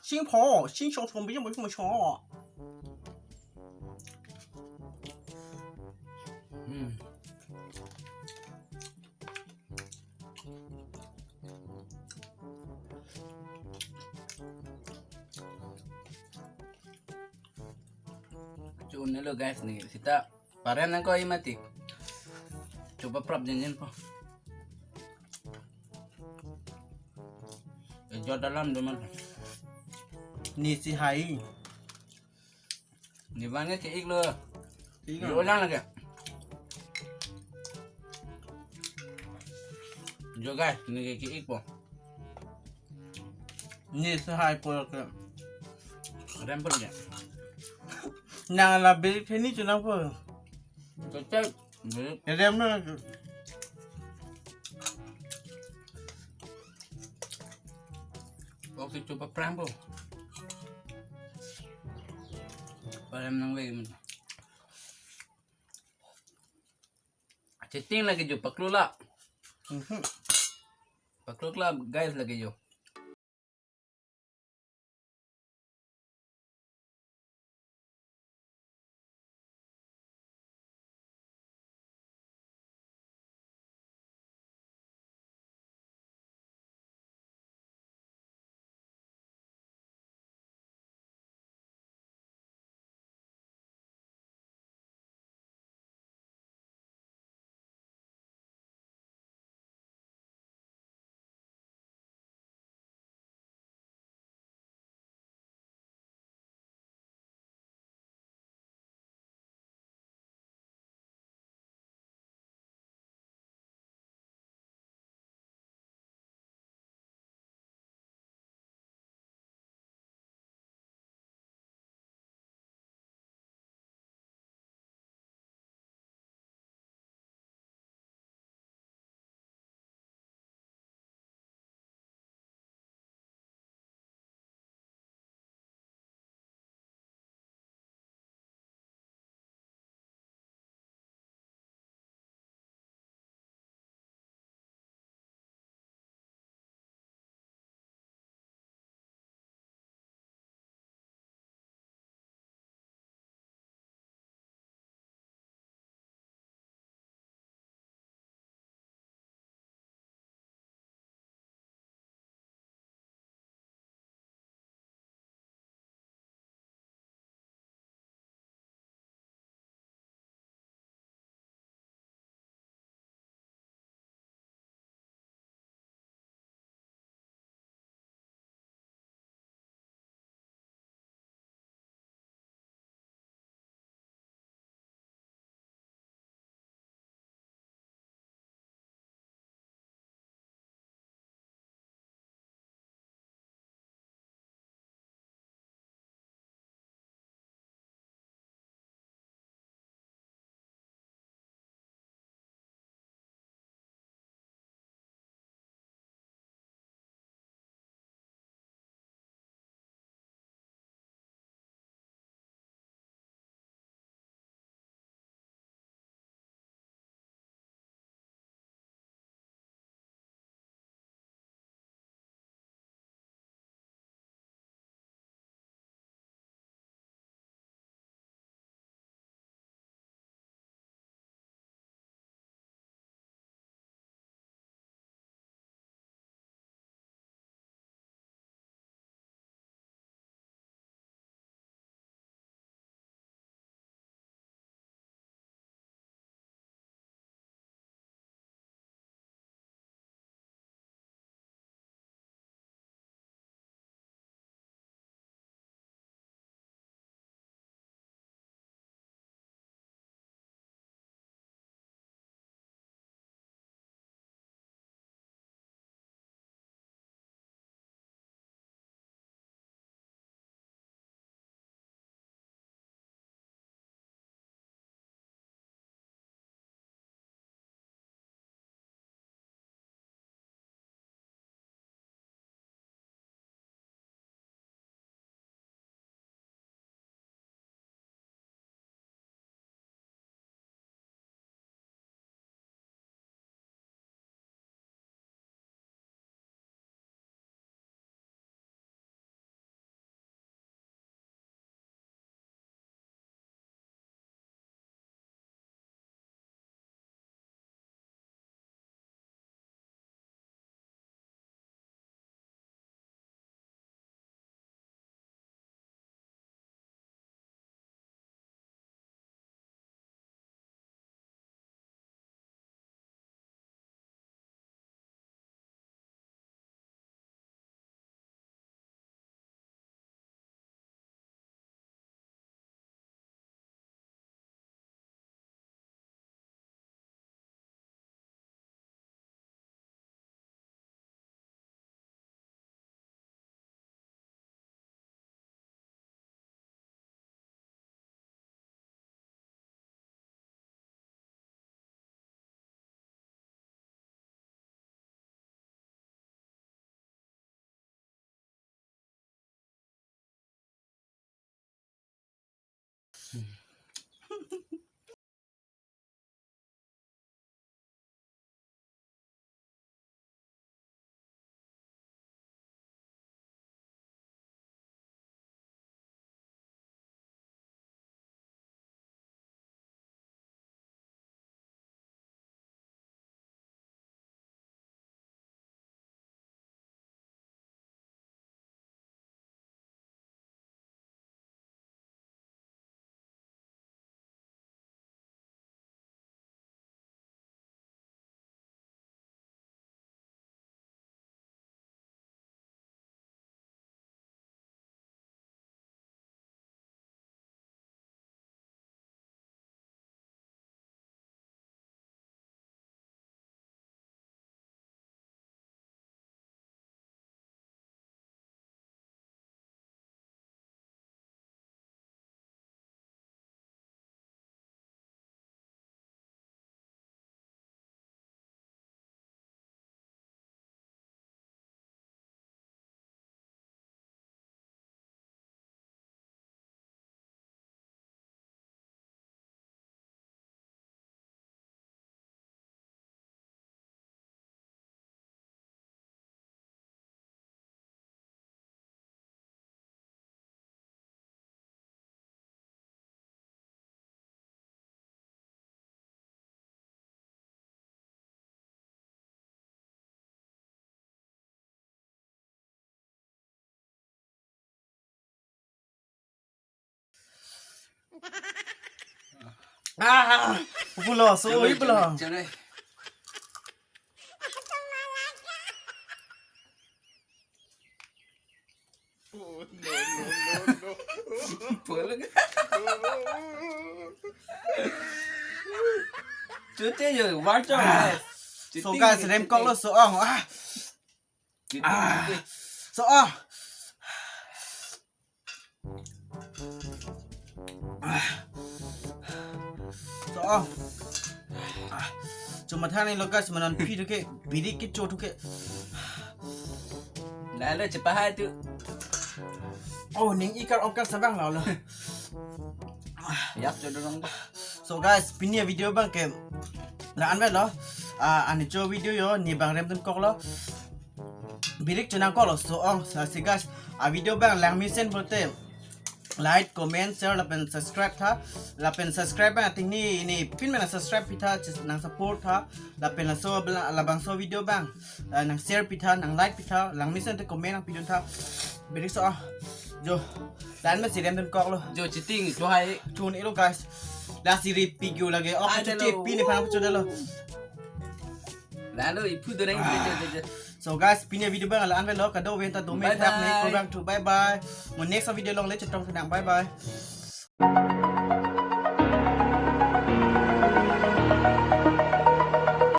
新跑新小丑没这么强。Cuma dulu guys nih kita parean nang kau mati. Coba prap janjian po. Jual dalam teman. 你是还 Di mana ke ik lo? 一 Di 个 ulang lagi. Jo guys, ni ke ik po. 你是还不个 Rem po lagi. 那那别天你就那个 Cocok. Beli 那咱们 oke coba perang po. Parem nang way man. Chatting lagi jo paklula. Paklula guys lagi jo. Pula so pula. Macam ni. Apa lagi? Cuti je, macam guys. So guys, rem kok lo so so cuma thang ni lo guys manan pi tu ke bidik ke cot tu ke Lalu cepat tu. oh ning ikan ongkan sabang lo Yak je dorang tu. so guys pinia video bang ke la an lo ani cho video yo ni bang rem tun kok lo bidik chuna kok lo so si guys video bang lang mi sen bolte like comment share lapen subscribe tha lapen subscribe bang ting ni pin mana subscribe pitha nang support tha lapen la so la bang so video bang nang share pitha nang like pitha lang mi sen te comment nang pidun tha bidik so jo dan ma si rem tun kok lo Jo citing tu hai. chun ilo guys la siri pigu lagi oh Ada tu lo. pi ni pang chu lo Lalu ipu dorang je. so guys pinia video bang ala an lo ka do wen ta do me Bye tap ni bye. program tu bye bye mon next video long le chetong kadang bye bye